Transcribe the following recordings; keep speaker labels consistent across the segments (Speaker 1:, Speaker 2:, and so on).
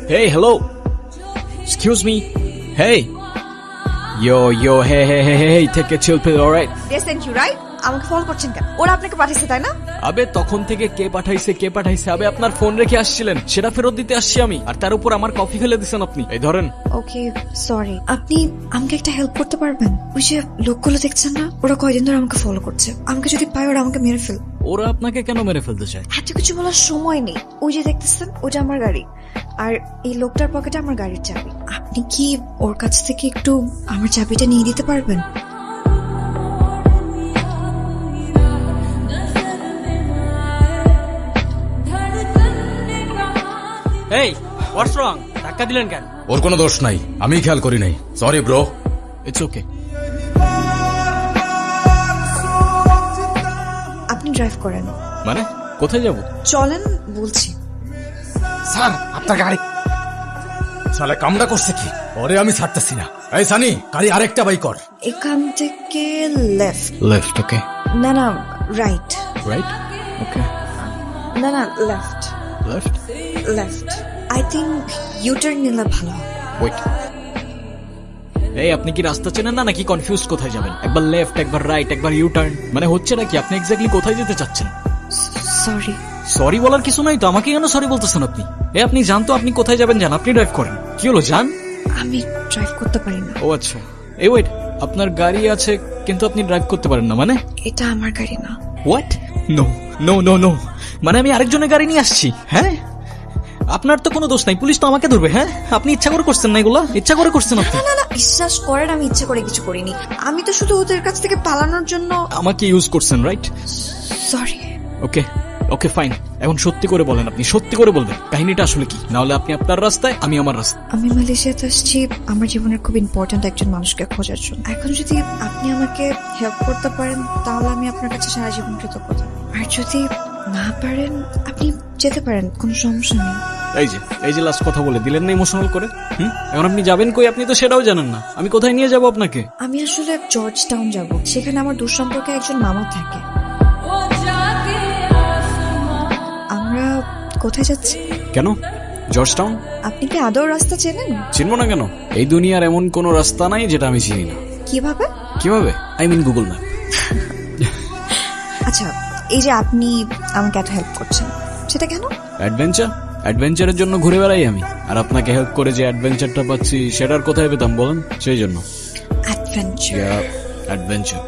Speaker 1: Hey, hello. Excuse me. Hey. Yo, hey, take a chill pill, alright?
Speaker 2: They sent you, right? আমাকে follow করছেন কেন? ওরা আপনাকে পাঠিয়েছে তাই না?
Speaker 1: আবে তখন থেকে কে পাঠাইছে আবে আপনার ফোন রেখে আসছিলেন, সেটা ফেরত দিতে আসছি আমি, আর তার উপর আমার কফি ফেলে দিছেন আপনি। এই ধরেন।
Speaker 2: ওকে সরি, আপনি আমাকে একটা হেল্প করতে পারবেন? ওই যে লোকগুলো দেখছেন না, ওরা কয়দিন ধরে আমাকে ফলো করছে, আমাকে যদি পায় ওরা আমাকে মেরে ফেল।
Speaker 1: ওরা আপনাকে কেন মেরে ফেলতে চায়?
Speaker 2: এত কিছু বলার সময় নেই। ওই যে দেখতেছেন, ওটা আমার গাড়ি, আর এই লোকটার পকেটে আমার গাড়ির চাবি। আপনি কি ওর কাছ থেকে একটু আমার চাবিটা নিয়ে দিতে পারবেন?
Speaker 3: Hey, what's wrong? ধাক্কা দিলেন কেন?
Speaker 4: ওর কোনো দোষ নাই, আমি খেয়াল করি নাই। Sorry bro.
Speaker 1: It's okay.
Speaker 2: আপনি ড্রাইভ করেন?
Speaker 1: মানে কোথায় যাব?
Speaker 2: চলেন বলছি।
Speaker 4: স্যার আপনার গাড়ি শালা কামড়া করছে কি? ওরে আমি ছাড়তেছি না। এই সানি, গাড়ি আরেকটা বাই কর।
Speaker 2: এখান থেকে লেফট।
Speaker 1: লেফট, ওকে।
Speaker 2: না না, রাইট।
Speaker 1: রাইট, ওকে।
Speaker 2: না না, left.
Speaker 1: Left,
Speaker 2: left. I think U turn নিলে ভালো হবে।
Speaker 1: ওয়েট। এই আপনি কি রাস্তা চেনেন না নাকি কনফিউজ? কোথায় যাবেন? একবার লেফট, একবার রাইট, একবার ইউ টার্ন, মানে হচ্ছে নাকি? আপনি এক্স্যাক্টলি কোথায় যেতে চাচ্ছেন?
Speaker 2: সরি।
Speaker 1: সরি বলার কিছু নাই তো, আমাকে কেন সরি বলতেছেন আপনি? আপনি জানতো আপনি কোথায় যাবেন, জান? আপনি ড্রাইভ করেন। কি হলো, জান?
Speaker 2: আমি ড্রাইভ করতে পারি না।
Speaker 1: ও আচ্ছা। এই ওয়েট, আপনার গাড়ি আছে কিন্তু আপনি ড্রাইভ করতে পারেন না মানে?
Speaker 2: এটা আমার গাড়ি না।
Speaker 1: What? No no no no, মানে আমি আরেকজনের গাড়ি নিয়ে আসছি? হ্যাঁ, আপনার তো কোনো দোষ নাই, পুলিশ তো আমাকে ধরবে। হ্যাঁ, আপনি ইচ্ছা করে করছেন না এগুলা, ইচ্ছা করে করছেন আপনি।
Speaker 2: না না, বিশ্বাস করেন আমি ইচ্ছা করে কিছু করিনি। আমি তো শুধু ওদের কাছ থেকে পালানোর জন্য
Speaker 1: আমাকে ইউজ করছেন, রাইট?
Speaker 2: সরি।
Speaker 1: ওকে ওকে ফাইন, এখন সত্যি করে বলেন, আপনি সত্যি করে বলবেন কাহিনীটা আসলে কি, না হলে আপনি আপনার রাস্তায়, আমি আমার রাস্তায়।
Speaker 2: আমি মালয়েশিয়াতে আসছি আমার জীবনের খুব ইম্পর্ট্যান্ট একজন মানুষকে খোঁজার জন্য। এখন যদি আপনি আমাকে হেল্প করতে পারেন তাহলে আমি আপনার কাছে সারা জীবন কৃতজ্ঞ। আর যদি না পারেন আপনি যেতে পারেন, কোনো সমস্যা নেই।
Speaker 1: এই যে লাস্ট কথা বলে দিলেন না ইমোশনাল করে। এখন আপনি যাবেন কই? আপনি তো সেটাও জানেন না আমি কোথায় নিয়ে যাব আপনাকে।
Speaker 2: আমি আসলে জর্জ টাউন যাব, সেখানে আমার দূর সম্পর্কে একজন মামা থাকে। আমরা কোথায় যাচ্ছি?
Speaker 1: কেন জর্জ টাউন?
Speaker 2: আপনি কি আদৌ রাস্তা চেনেন?
Speaker 1: চিনবো না কেন? এই দুনিয়ার এমন কোনো রাস্তা নাই যেটা আমি চিনি না।
Speaker 2: কিভাবে?
Speaker 1: I mean Google map.
Speaker 2: আচ্ছা, এই যে আপনি আমাকে এত হেল্প করছেন, সেটা কেন?
Speaker 1: অ্যাডভেঞ্চারের জন্য ঘুরে বেড়াই আমি, আর আপনাকে হেল্প করে যে অ্যাডভেঞ্চারটা পাচ্ছি সেটার কোথায় পেতাম বলেন? সেই জন্য অ্যাডভেঞ্চার।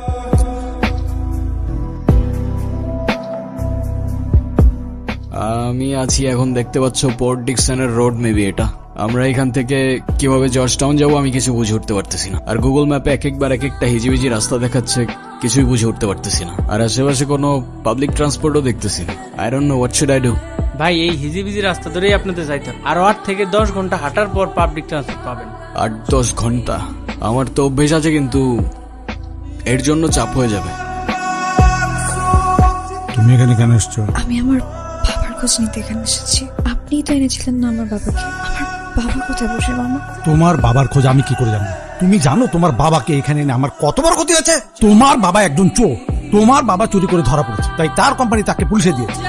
Speaker 1: আমি আছি এখন, দেখতে পাচ্ছ পোর্ট ডিকসনের রোড, মেবি এটা। আমরা এখান থেকে কিভাবে জর্জ টাউন যাবো আমি কিছু বুঝে উঠতে পারতেছি না, আর গুগল ম্যাপে এক একবার এক একটা হিজিবিজি রাস্তা দেখাচ্ছে, কিছুই বুঝে উঠতে পারতেছি না, আর আশেপাশে কোনো পাবলিক ট্রান্সপোর্টও দেখতেছি না। I don't know what should I do.
Speaker 3: ভাই এই হিজিবিজি রাস্তা ধরেই আপনাদের যাইতে হবে, আরো 8 থেকে 10 ঘন্টা হাঁটার পর পাবলিক ট্রান্সপোর্ট পাবেন।
Speaker 1: 8-10 ঘন্টা? আমার তো অভ্যেস আছে, কিন্তু এর জন্য চাপ হয়ে যাবে।
Speaker 5: তুমি এখানে কেন এসছো?
Speaker 2: আমি আমার বাবার খোঁজ নিতে এখানে এসেছি। আপনিই তো এনেছিলেন না আমার বাবাকে। আমার বাবা কোথায়? বসে মামা।
Speaker 5: তোমার বাবার খোঁজ আমি কি করে জানবো? তুমি জানো তোমার বাবাকে এখানে এনে আমার কত বড় ক্ষতি হয়েছে? তোমার বাবা একজন চোর, তোমার বাবা চুরি করে ধরা পড়েছে, তাই তার কোম্পানি তাকে পুলিশে দিয়েছে।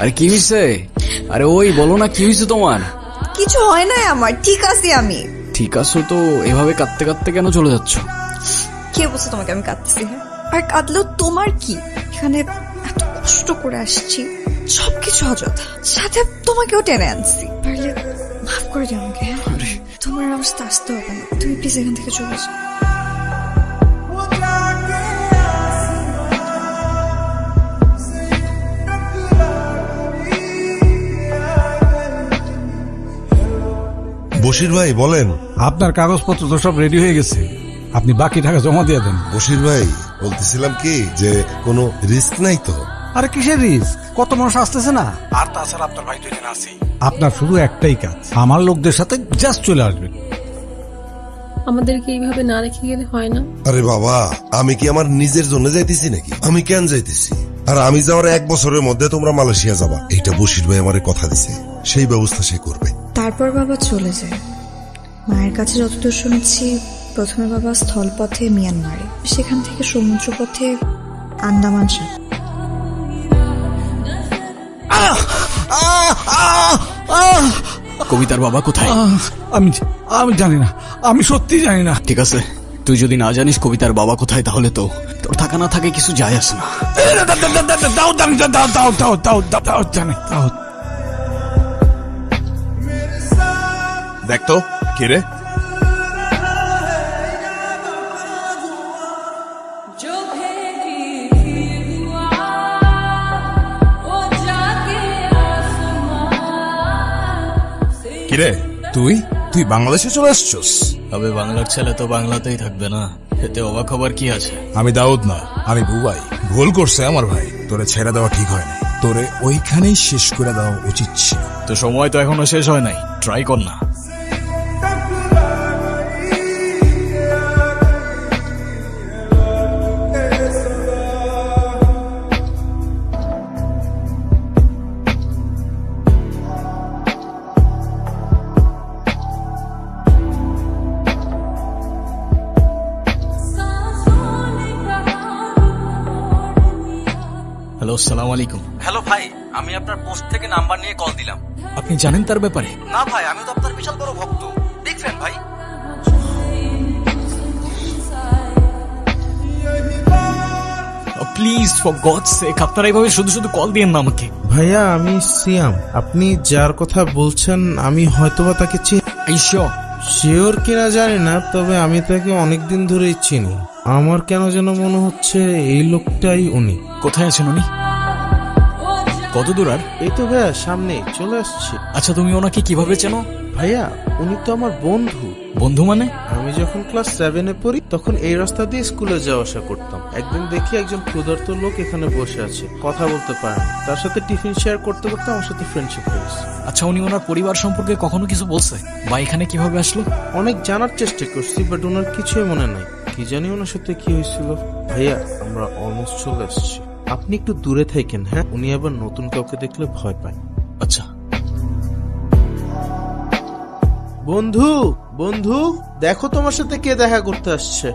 Speaker 1: আরে কি হয়েছে? আরে ওই বলো না, কি হয়েছে তোমার?
Speaker 2: কিছু হয় না আমার, ঠিক আছি আমি।
Speaker 1: ঠিক আছো তো? এভাবে কাঁদতে কাঁদতে কেন চলে যাচ্ছ?
Speaker 2: কে বলছে তোমাকে আমি কাঁদতেছি? হ্যাঁ, আর কাঁদলেও তোমার কি? এখানে এত কষ্ট করে আসছি, সবকিছু অযথা, সাথে তোমাকেও টেনে আনছি। পারলে মাফ করে দিও আমাকে। হ্যাঁ, তোমার অবস্থা আসতে হবে না, তুমি প্লিজ এখান থেকে চলে যাও।
Speaker 6: বশির ভাই বলেন।
Speaker 5: আপনার কাগজপত্র তো সব রেডি হয়ে গেছে, আপনি বাকি টাকা জমা দিয়ে দেন।
Speaker 6: বশির ভাই বলতেছিলাম কি যে কোনো রিস্ক নাই তো?
Speaker 5: আরে কিসের রিস্ক? কত মানুষ আসতেছে না, আর তাছাড়া আপনার ভাই তো এখানে আছে। আপনার শুধু একটাই কাজ, আমার লোকদের সাথে জাস্ট চলে আসবেন।
Speaker 7: আমাদেরকে এইভাবে না রেখে গেলে হয় না?
Speaker 6: আরে বাবা, আমি কি আমার নিজের জন্য যাইতেছি নাকি? আমি কেন যাইতেছি? আর আমি যাওয়ার 1 বছরের মধ্যে তোমরা মালয়েশিয়া যাবা, এইটা বশির ভাই আমারে কথা দিছে, সেই ব্যবস্থা সে করবে।
Speaker 2: তারপর বাবা চলে যায়। মায়ের কাছে যতদূর শুনেছি, প্রথমে বাবা স্থলপথে মিয়ানমারে, সেখান থেকে সমুদ্রপথে আন্দামান সাহেব।
Speaker 1: কবিতার বাবা কোথায়?
Speaker 5: আমি আমি জানি না, আমি সত্যি জানি না।
Speaker 1: ঠিক আছে, তুই যদি না জানিস কবিতার বাবা কোথায়, তাহলে তো তোর থাকা না থাকে কিছু যায় আসে না।
Speaker 5: দাও দাও দাও দাও দাও দাও দাও দাও জানি দাও।
Speaker 8: দেখ তো কে রে? কিরে তুই তুই বাংলাদেশে চলে আসছস?
Speaker 1: তবে বাংলার ছেলে তো বাংলাতেই থাকবে না, এতে অবাক হবার কি আছে?
Speaker 8: আমি দাউদ না, আমি বুবাই। ভুল করছে আমার ভাই, তোরে ছেড়ে দেওয়া ঠিক হয় না, তোরে ওইখানেই শেষ করে দেওয়া উচিত ছিল।
Speaker 1: তো সময় তো এখনো শেষ হয় নাই, ট্রাই কর না। হ্যালো, আসসালামু আলাইকুম।
Speaker 9: হ্যালো ভাই, আমি আপনার পোস্ট থেকে নাম্বার নিয়ে কল দিলাম।
Speaker 1: আপনি জানেন তার ব্যাপারে?
Speaker 9: না ভাই, আমি তো আপনার বিশাল বড় ভক্ত, বিগ ফ্যান ভাই।
Speaker 1: প্লিজ ফর গডস সেক, আপনারা এইভাবে শুধু শুধু কল দিয়েন না আমাকে।
Speaker 10: ভাইয়া আমি সিয়াম, আপনি যার কথা বলছেন আমি হয়তোবা তাকে শিওর কিনা জানি না, তবে আমি তাকে অনেকদিন ধরেই চিনি। আমার কেন যেন মনে হচ্ছে এই লোকটাই উনি।
Speaker 1: কোথায় আছেন উনি? কত দূর আর?
Speaker 10: এই তো ভাইয়া সামনে চলে আসছে।
Speaker 1: আচ্ছা, তুমি ওনাকে কিভাবে চেনো?
Speaker 10: ভাইয়া উনি তো আমার বন্ধু।
Speaker 1: বন্ধু মানে?
Speaker 10: আমি যখন ক্লাস 7-এ পড়ি তখন এই রাস্তা দিয়ে স্কুলে যাওয়া আসা করতাম। একদিন দেখি একজন ক্ষুধার্ত লোক এখানে বসে আছে, কথা বলতে পারে না। তার সাথে টিফিন শেয়ার করতে করতে আমার সাথে ফ্রেন্ডশিপ হয়েছে।
Speaker 1: আচ্ছা, উনি ওনার পরিবার সম্পর্কে কখনো কিছু বলছে বা এখানে কিভাবে আসলো?
Speaker 10: অনেক জানার চেষ্টা করছি, বাট ওনার কিছুই মনে নাই। কি জানি ওনার সাথে কি হয়েছিল। ভাইয়া আমরা অলমোস্ট চলে আসছি, আপনি একটু দূরে থাকেন। হ্যাঁ, উনি আবার নতুন কাউকে দেখলে ভয় পায়।
Speaker 1: আচ্ছা।
Speaker 10: বন্ধু বন্ধু দেখো তোমার সাথে কে দেখা করতে আসছে।